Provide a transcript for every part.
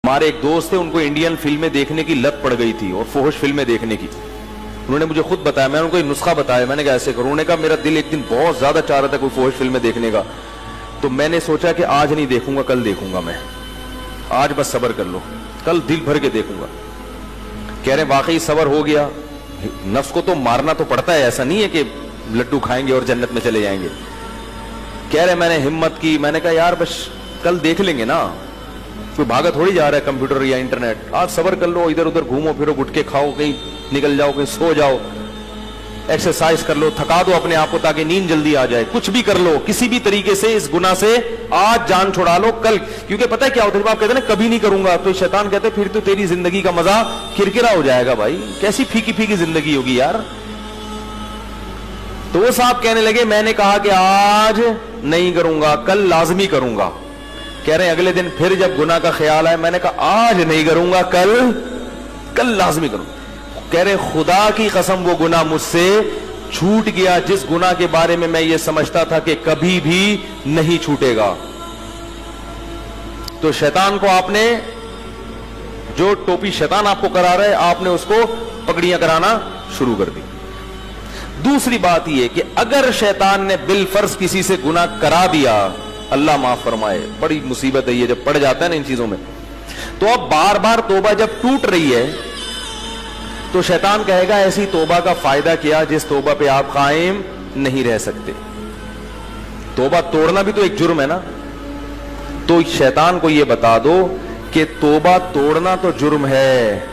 हमारे एक दोस्त थे, उनको इंडियन फिल्में देखने की लत पड़ गई थी और फोहश फिल्में देखने की। उन्होंने मुझे खुद बताया, मैंने उनको एक नुस्खा बताया, मैंने कहा ऐसे करो। उन्होंने कहा मेरा दिल एक दिन बहुत ज्यादा चाह रहा था कोई फोहश फिल्में देखने का, तो मैंने सोचा कि आज नहीं देखूंगा, कल देखूंगा मैं, आज बस सब्र कर लो, कल दिल भर के देखूंगा। कह रहे वाकई सब्र हो गया। नफ्स को तो मारना तो पड़ता है, ऐसा नहीं है कि लड्डू खाएंगे और जन्नत में चले जाएंगे। कह रहे मैंने हिम्मत की, मैंने कहा यार बस कल देख लेंगे ना, कोई भागा थोड़ी जा रहा है कंप्यूटर या इंटरनेट, आज सब्र कर लो, इधर उधर घूमो फिरो, गुटके खाओ, कहीं निकल जाओ, कहीं सो जाओ, एक्सरसाइज कर लो, थका दो अपने आप को ताकि नींद जल्दी आ जाए, कुछ भी कर लो, किसी भी तरीके से इस गुनाह से आज जान छुड़ा लो कल। क्योंकि पता है क्या होता है, जब आप कहते हैं ना कभी नहीं करूंगा, तो शैतान कहते हैं फिर तो तेरी जिंदगी का मजा किरकिरा हो जाएगा भाई, कैसी फीकी फीकी जिंदगी होगी यार। तो वो साहब कहने लगे मैंने कहा कि आज नहीं करूंगा, कल लाजमी करूंगा। कह रहे अगले दिन फिर जब गुनाह का ख्याल आया, मैंने कहा आज नहीं करूंगा, कल लाजमी करूंगा। कह रहे खुदा की कसम वो गुनाह मुझसे छूट गया जिस गुनाह के बारे में मैं ये समझता था कि कभी भी नहीं छूटेगा। तो शैतान को आपने, जो टोपी शैतान आपको करा रहा है, आपने उसको पगड़ियां कराना शुरू कर दी। दूसरी बात यह कि अगर शैतान ने बिलफर्ज किसी से गुनाह करा दिया, अल्लाह माफ फरमाए, बड़ी मुसीबत है ये जब पड़ जाता है ना इन चीजों में, तो अब बार बार तौबा जब टूट रही है तो शैतान कहेगा ऐसी तौबा का फायदा क्या जिस तौबा पे आप कायम नहीं रह सकते। तौबा तोड़ना भी तो एक जुर्म है ना, तो शैतान को यह बता दो कि तौबा तोड़ना तो जुर्म है,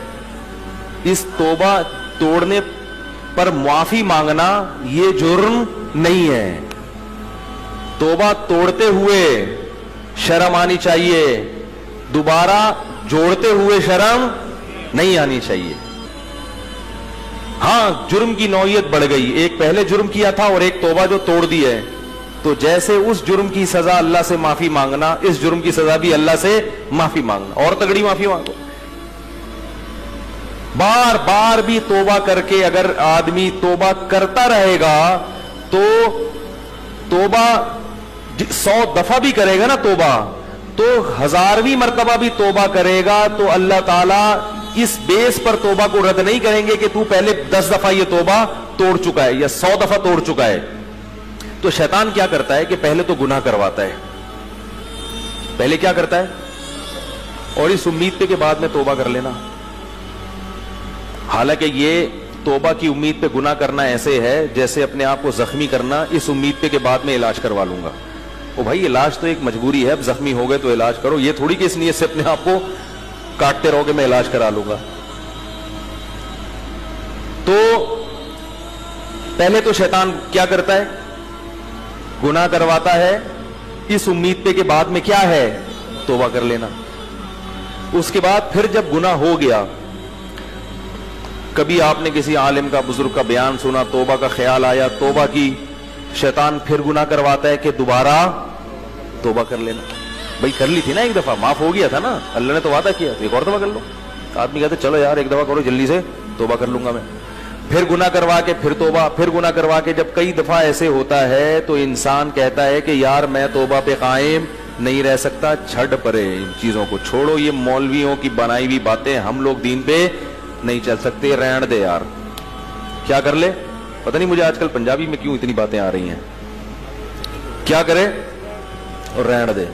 इस तौबा तोड़ने पर माफी मांगना यह जुर्म नहीं है। तौबा तोड़ते हुए शर्म आनी चाहिए, दोबारा जोड़ते हुए शर्म नहीं आनी चाहिए। हां, जुर्म की नौयत बढ़ गई, एक पहले जुर्म किया था और एक तौबा जो तोड़ दी है, तो जैसे उस जुर्म की सजा अल्लाह से माफी मांगना, इस जुर्म की सजा भी अल्लाह से माफी मांगना, और तगड़ी माफी मांगो। बार बार भी तौबा करके अगर आदमी तौबा करता रहेगा तो तौबा 100 दफा भी करेगा ना तौबा, तो 1000वीं मर्तबा भी तौबा करेगा तो अल्लाह ताला इस बेस पर तौबा को रद्द नहीं करेंगे कि तू पहले 10 दफा ये तौबा तोड़ चुका है या 100 दफा तोड़ चुका है। तो शैतान क्या करता है कि पहले तो गुनाह करवाता है, पहले क्या करता है, और इस उम्मीद पे के बाद में तौबा कर लेना। हालांकि ये तौबा की उम्मीद पे गुनाह करना ऐसे है जैसे अपने आप को जख्मी करना, इस उम्मीद पे के बाद में इलाज करवा लूंगा। ओ भाई इलाज तो एक मजबूरी है, अब जख्मी हो गए तो इलाज करो, ये थोड़ी कि इस नियत से अपने आप को काटते रहोगे मैं इलाज करा लूंगा। तो पहले तो शैतान क्या करता है, गुनाह करवाता है, इस उम्मीद पे के बाद में क्या है, तौबा कर लेना। उसके बाद फिर जब गुनाह हो गया, कभी आपने किसी आलिम का, बुजुर्ग का बयान सुना, तौबा का ख्याल आया, तौबा की, शैतान फिर गुनाह करवाता है कि दोबारा तौबा कर लेना। भाई कर ली थी ना एक दफा, माफ हो गया था ना, अल्लाह ने तो वादा किया, तो एक और दफा कर लो। आदमी कहते चलो यार एक दफा करो जल्दी से, तौबा कर लूंगा मैं। फिर गुनाह करवा के फिर तौबा, फिर गुनाह करवा के जब कई दफा ऐसे होता है तो इंसान कहता है कि यार मैं तौबा पे कायम नहीं रह सकता, छड़ परे, इन चीजों को छोड़ो, ये मौलवियों की बनाई हुई बातें, हम लोग दीन पे नहीं चल सकते, रहने दे यार, क्या कर ले। पता नहीं मुझे आजकल पंजाबी में क्यों इतनी बातें आ रही हैं, क्या करे और रहने दे।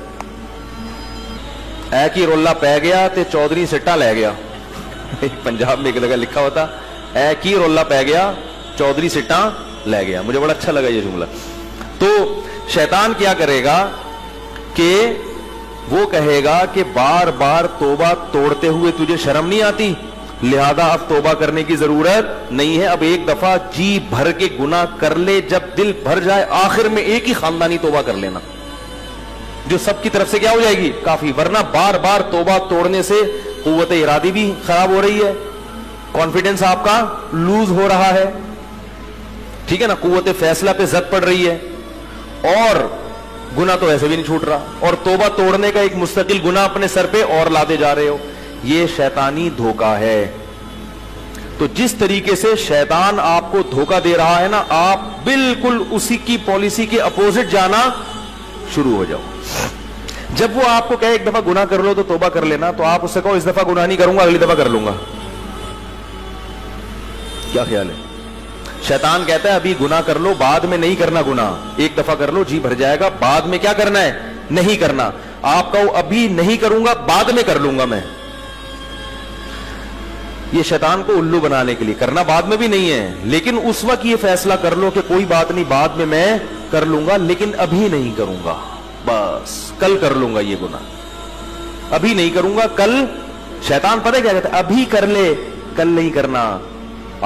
ऐ की रोला पै गया ते चौधरी सिट्टा लै गया पंजाब में एक जगह लिखा होता, ऐ की रोला पै गया चौधरी सिट्टा लै गया। मुझे बड़ा अच्छा लगा ये जुमला। तो शैतान क्या करेगा कि वो कहेगा कि बार बार तौबा तोड़ते हुए तुझे शर्म नहीं आती, लिहाजा अब तौबा करने की जरूरत नहीं है, अब एक दफा जी भर के गुनाह कर ले, जब दिल भर जाए आखिर में एक ही खानदानी तौबा कर लेना जो सबकी तरफ से क्या हो जाएगी, काफी। वरना बार बार तौबा तोड़ने से कुव्वत इरादी भी खराब हो रही है, कॉन्फिडेंस आपका लूज हो रहा है, ठीक है ना, कुव्वत फैसला पे जद पड़ रही है, और गुनाह तो ऐसे भी नहीं छूट रहा, और तौबा तोड़ने का एक मुस्तकिल गुनाह अपने सर पे और लाते जा रहे हो। ये शैतानी धोखा है। तो जिस तरीके से शैतान आपको धोखा दे रहा है ना, आप बिल्कुल उसी की पॉलिसी के अपोजिट जाना शुरू हो जाओ। جب وہ آپ کو کہے ایک دفعہ گناہ کر لو تو توبہ کر لینا, تو آپ اس سے کہو اس دفعہ گناہ نہیں کروں گا, اگلی دفعہ کر لوں گا. کیا خیال ہے؟ شیطان کہتا ہے ابھی گناہ کر لو, بعد میں نہیں کرنا گناہ, ایک دفعہ کر لو جی بھر جائے گا, بعد میں کیا کرنا ہے, نہیں کرنا. آپ کہو ابھی نہیں کروں گا, بعد میں کر لوں گا میں. یہ شیطان کو الو بنانے کے لیے, کرنا بعد میں بھی نہیں ہے, لیکن اس وقت یہ فیصلہ کر لو کہ کوئی بات نہیں, بعد میں کر لوں گا, لیکن ابھی نہیں کروں گا, بس کل کر لوں گا یہ گناہ, ابھی نہیں کروں گا کل. شیطان پتہ کیا کہتا ہے, ابھی کر لے کل نہیں کرنا.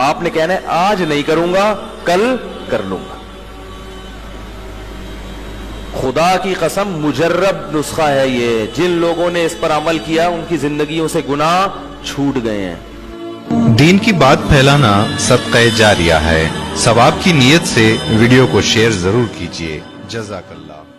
آپ نے کہنا ہے آج نہیں کروں گا کل کر لوں گا. خدا کی قسم مجرب نسخہ ہے یہ, جن لوگوں نے اس پر عمل کیا ان کی زندگیوں سے گناہ چھوٹ گئے ہیں. دین کی بات پھیلانا صدقہ جاریہ ہے. ثواب کی نیت سے ویڈیو کو شیئر ضرور کیجیے. جزاک اللہ.